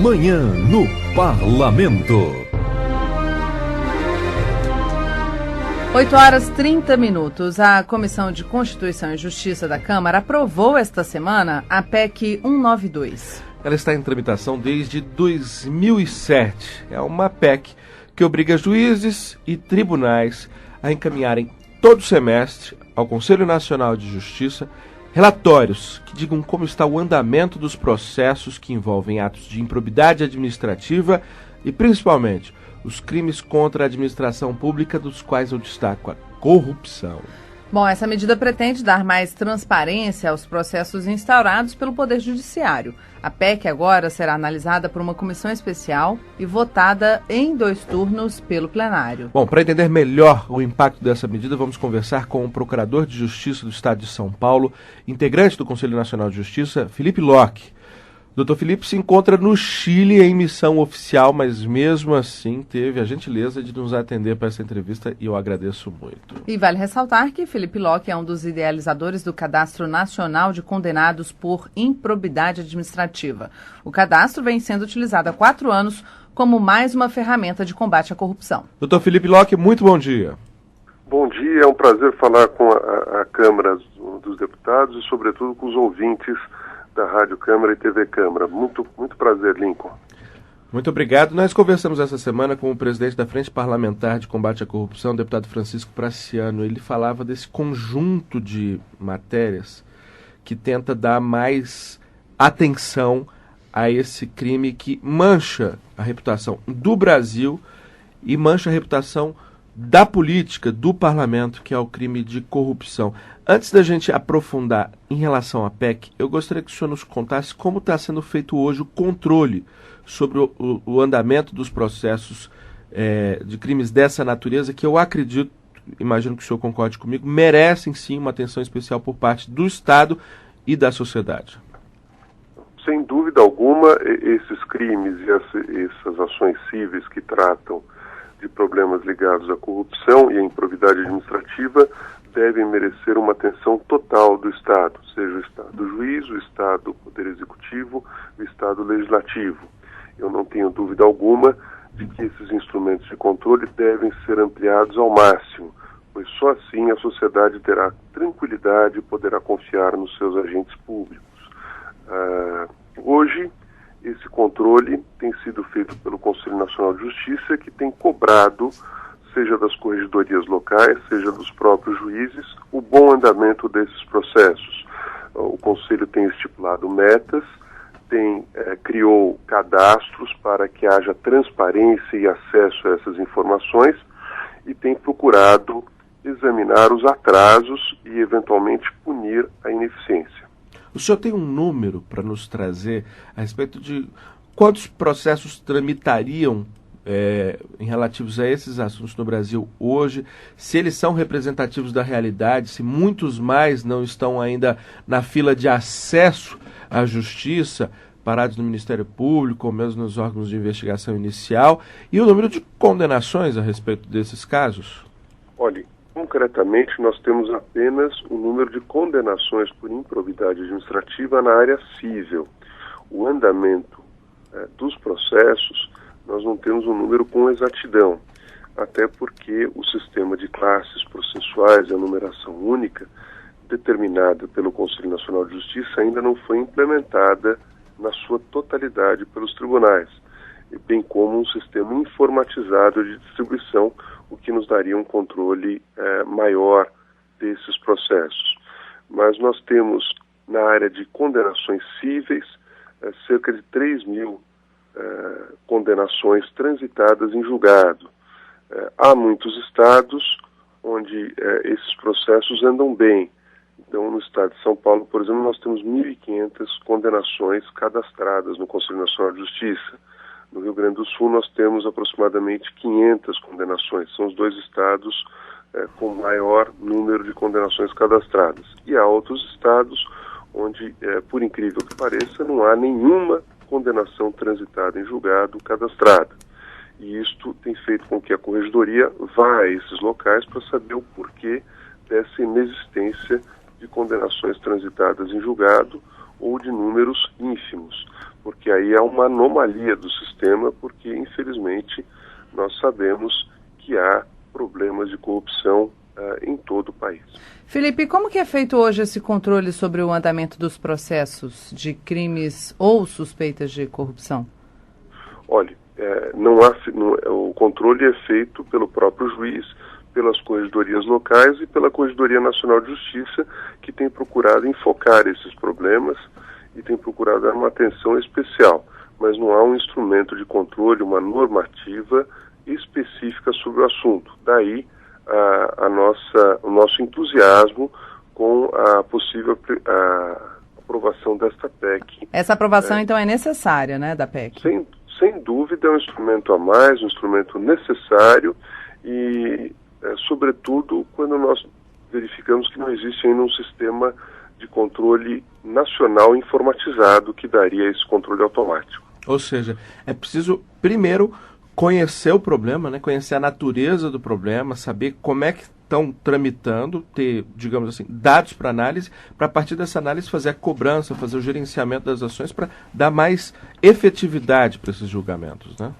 Amanhã no Parlamento. 8h30. A Comissão de Constituição e Justiça da Câmara aprovou esta semana a PEC 192. Ela está em tramitação desde 2007. É uma PEC que obriga juízes e tribunais a encaminharem todo semestre ao Conselho Nacional de Justiça relatórios que digam como está o andamento dos processos que envolvem atos de improbidade administrativa e, principalmente, os crimes contra a administração pública, dos quais eu destaco a corrupção. Bom, essa medida pretende dar mais transparência aos processos instaurados pelo Poder Judiciário. A PEC agora será analisada por uma comissão especial e votada em 2 turnos pelo plenário. Bom, para entender melhor o impacto dessa medida, vamos conversar com o Procurador de Justiça do Estado de São Paulo, integrante do Conselho Nacional de Justiça, Felipe Locke. Dr. Felipe se encontra no Chile em missão oficial, mas mesmo assim teve a gentileza de nos atender para essa entrevista e eu agradeço muito. E vale ressaltar que Felipe Locke é um dos idealizadores do Cadastro Nacional de Condenados por Improbidade Administrativa. O cadastro vem sendo utilizado há 4 anos como mais uma ferramenta de combate à corrupção. Dr. Felipe Locke, muito bom dia. Bom dia, é um prazer falar com a Câmara dos Deputados e, sobretudo, com os ouvintes da Rádio Câmara e TV Câmara. Muito prazer, Lincoln. Muito obrigado. Nós conversamos essa semana com o presidente da Frente Parlamentar de Combate à Corrupção, o deputado Francisco Praciano. Ele falava desse conjunto de matérias que tenta dar mais atenção a esse crime que mancha a reputação do Brasil e mancha a reputação da política, do parlamento, que é o crime de corrupção. Antes da gente aprofundar em relação à PEC, eu gostaria que o senhor nos contasse como está sendo feito hoje o controle sobre o andamento dos processos de crimes dessa natureza, que eu acredito, imagino que o senhor concorde comigo, merecem sim uma atenção especial por parte do Estado e da sociedade. Sem dúvida alguma, esses crimes e essas ações cíveis que tratam de problemas ligados à corrupção e à improbidade administrativa devem merecer uma atenção total do Estado, seja o Estado juiz, o Estado Poder Executivo, o Estado Legislativo. Eu não tenho dúvida alguma de que esses instrumentos de controle devem ser ampliados ao máximo, pois só assim a sociedade terá tranquilidade e poderá confiar nos seus agentes públicos. Hoje, esse controle tem sido feito pelo Conselho Nacional de Justiça, que tem cobrado, seja das corregedorias locais, seja dos próprios juízes, o bom andamento desses processos. O Conselho tem estipulado metas, criou cadastros para que haja transparência e acesso a essas informações e tem procurado examinar os atrasos e, eventualmente, punir a ineficiência. O senhor tem um número para nos trazer a respeito de quantos processos tramitariam em relativos a esses assuntos no Brasil hoje, se eles são representativos da realidade, se muitos mais não estão ainda na fila de acesso à justiça, parados no Ministério Público ou mesmo nos órgãos de investigação inicial, e o número de condenações a respeito desses casos? Olha, concretamente, nós temos apenas o número de condenações por improbidade administrativa na área civil. O andamento dos processos, nós não temos um número com exatidão, até porque o sistema de classes processuais e a numeração única, determinada pelo Conselho Nacional de Justiça, ainda não foi implementada na sua totalidade pelos tribunais, bem como um sistema informatizado de distribuição, o que nos daria um controle maior desses processos. Mas nós temos, na área de condenações cíveis, cerca de 3.000 condenações transitadas em julgado. Há muitos estados onde esses processos andam bem. Então, no estado de São Paulo, por exemplo, nós temos 1.500 condenações cadastradas no Conselho Nacional de Justiça. No Rio Grande do Sul, nós temos aproximadamente 500 condenações. São os 2 estados com maior número de condenações cadastradas. E há outros estados onde, por incrível que pareça, não há nenhuma condenação transitada em julgado cadastrada. E isto tem feito com que a Corregedoria vá a esses locais para saber o porquê dessa inexistência de condenações transitadas em julgado ou de números ínfimos. porque aí é uma anomalia do sistema, porque infelizmente nós sabemos que há problemas de corrupção em todo o país. Felipe, como que é feito hoje esse controle sobre o andamento dos processos de crimes ou suspeitas de corrupção? Olha, o controle é feito pelo próprio juiz, pelas corregedorias locais e pela Corregedoria Nacional de Justiça, que tem procurado enfocar esses problemas e tem procurado dar uma atenção especial. Mas não há um instrumento de controle, uma normativa específica sobre o assunto. Daí o nosso entusiasmo com a possível aprovação desta PEC. Essa aprovação, então, é necessária, né, da PEC? Sem dúvida, é um instrumento a mais, um instrumento necessário e, sobretudo, quando nós verificamos que não existe ainda um sistema de controle nacional informatizado que daria esse controle automático. Ou seja, é preciso, primeiro, conhecer o problema, né? Conhecer a natureza do problema, saber como é que estão tramitando, ter, digamos assim, dados para análise, para a partir dessa análise fazer a cobrança, fazer o gerenciamento das ações para dar mais efetividade para esses julgamentos, né?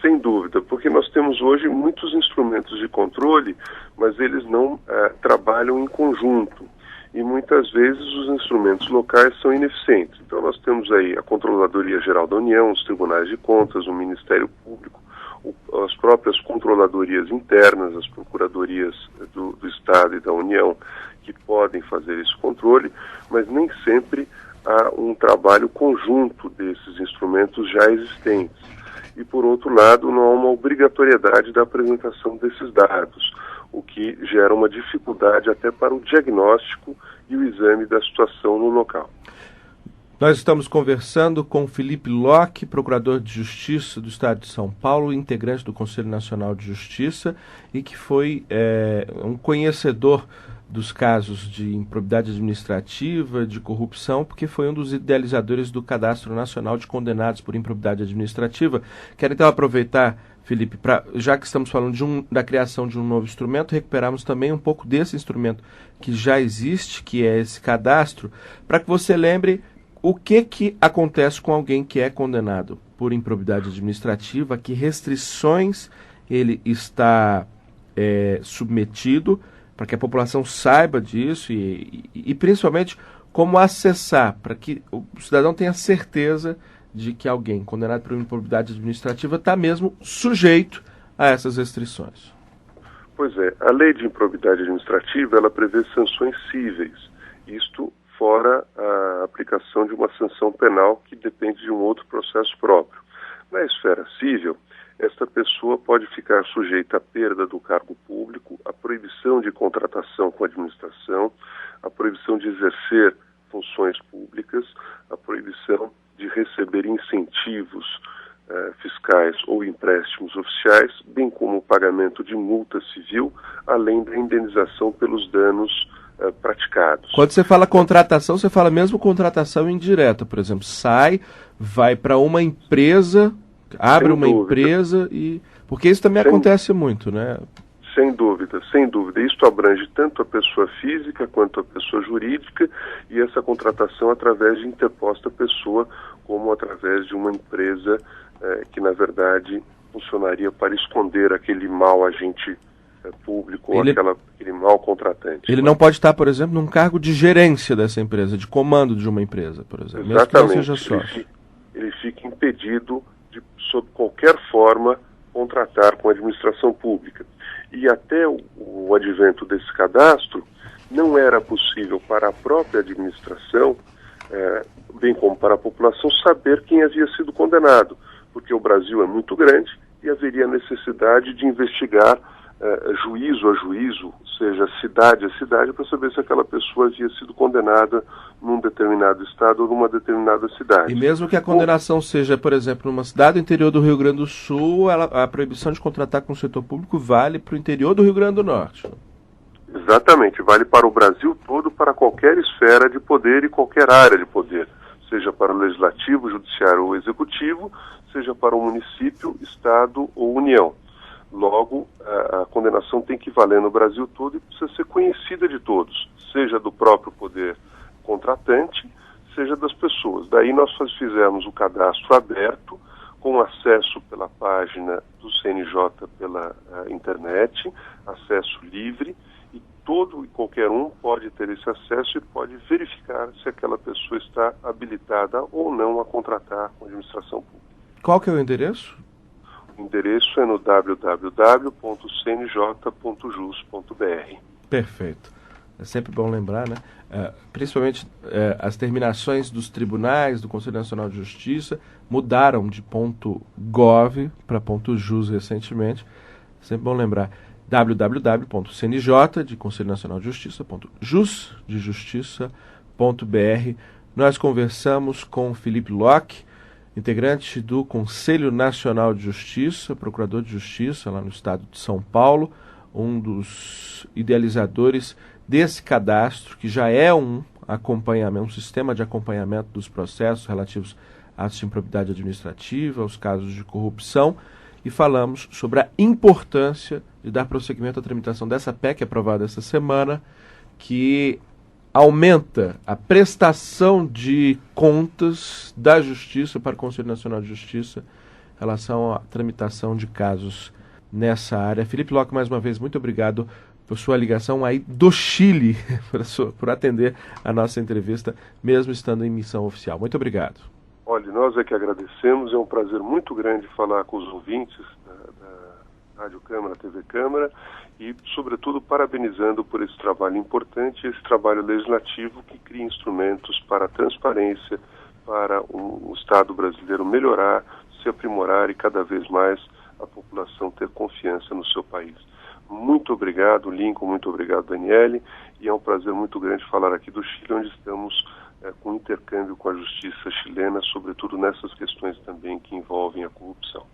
Sem dúvida, porque nós temos hoje muitos instrumentos de controle, mas eles não trabalham em conjunto. E muitas vezes os instrumentos locais são ineficientes. Então nós temos aí a Controladoria Geral da União, os Tribunais de Contas, o Ministério Público, as próprias controladorias internas, as procuradorias do Estado e da União, que podem fazer esse controle, mas nem sempre há um trabalho conjunto desses instrumentos já existentes. E, por outro lado, não há uma obrigatoriedade da apresentação desses dados, o que gera uma dificuldade até para o diagnóstico e o exame da situação no local. Nós estamos conversando com Felipe Locke, procurador de Justiça do Estado de São Paulo, integrante do Conselho Nacional de Justiça e que foi um conhecedor dos casos de improbidade administrativa, de corrupção, porque foi um dos idealizadores do Cadastro Nacional de Condenados por Improbidade Administrativa. Quero então aproveitar, Felipe, já que estamos falando da criação de um novo instrumento, recuperarmos também um pouco desse instrumento que já existe, que é esse cadastro, para que você lembre o que acontece com alguém que é condenado por improbidade administrativa, que restrições ele está submetido, para que a população saiba disso e principalmente como acessar, para que o cidadão tenha certeza de que alguém condenado por improbidade administrativa está mesmo sujeito a essas restrições. Pois é, a lei de improbidade administrativa, ela prevê sanções cíveis, isto fora a aplicação de uma sanção penal que depende de um outro processo próprio. Na esfera civil, esta pessoa pode ficar sujeita à perda do cargo público, à proibição de contratação com a administração, à proibição de exercer funções públicas, à proibição de receber incentivos fiscais ou empréstimos oficiais, bem como o pagamento de multa civil, além da indenização pelos danos praticados. Quando você fala contratação, você fala mesmo contratação indireta, por exemplo, vai para uma empresa, abre uma empresa porque isso também acontece muito, né? Sem dúvida, sem dúvida. Isto abrange tanto a pessoa física quanto a pessoa jurídica e essa contratação através de interposta pessoa, como através de uma empresa que, na verdade, funcionaria para esconder aquele mau agente público ou aquele mau contratante. Ele não pode estar, por exemplo, num cargo de gerência dessa empresa, de comando de uma empresa, por exemplo. Exatamente. Mesmo que não seja sócio. Ele fica impedido de, sob qualquer forma, contratar com a administração pública. E até o advento desse cadastro, não era possível para a própria administração, bem como para a população, saber quem havia sido condenado, porque o Brasil é muito grande e haveria necessidade de investigar juízo a juízo, ou seja, cidade a cidade, para saber se aquela pessoa havia sido condenada num determinado estado ou numa determinada cidade. E mesmo que a condenação seja, por exemplo, numa cidade do interior do Rio Grande do Sul, a proibição de contratar com o setor público vale para o interior do Rio Grande do Norte. Exatamente, vale para o Brasil todo, para qualquer esfera de poder e qualquer área de poder, seja para o legislativo, judiciário ou executivo, seja para o município, estado ou união. Logo, a condenação tem que valer no Brasil todo e precisa ser conhecida de todos, seja do próprio poder contratante, seja das pessoas. Daí nós fizemos o cadastro aberto, com acesso pela página do CNJ pela internet, acesso livre, e todo e qualquer um pode ter esse acesso e pode verificar se aquela pessoa está habilitada ou não a contratar com a administração pública. Qual que é o endereço? O endereço é no www.cnj.jus.br. Perfeito. É sempre bom lembrar, né? Principalmente as terminações dos tribunais, do Conselho Nacional de Justiça, mudaram de .gov para .jus recentemente. É sempre bom lembrar. www.cnj, de Conselho Nacional de Justiça, .jus, de justiça.br. Nós conversamos com Felipe Locke, integrante do Conselho Nacional de Justiça, procurador de justiça lá no estado de São Paulo, um dos idealizadores desse cadastro, que já é um acompanhamento, um sistema de acompanhamento dos processos relativos a atos de improbidade administrativa, aos casos de corrupção, e falamos sobre a importância de dar prosseguimento à tramitação dessa PEC aprovada essa semana, que aumenta a prestação de contas da Justiça para o Conselho Nacional de Justiça em relação à tramitação de casos nessa área. Felipe Locke, mais uma vez, muito obrigado por sua ligação aí do Chile, por atender a nossa entrevista, mesmo estando em missão oficial. Muito obrigado. Olha, nós é que agradecemos, é um prazer muito grande falar com os ouvintes da Rádio Câmara, TV Câmara, e, sobretudo, parabenizando por esse trabalho importante, esse trabalho legislativo que cria instrumentos para a transparência, para o Estado brasileiro melhorar, se aprimorar e cada vez mais a população ter confiança no seu país. Muito obrigado, Lincoln, muito obrigado, Daniele, e é um prazer muito grande falar aqui do Chile, onde estamos com intercâmbio com a justiça chilena, sobretudo nessas questões também que envolvem a corrupção.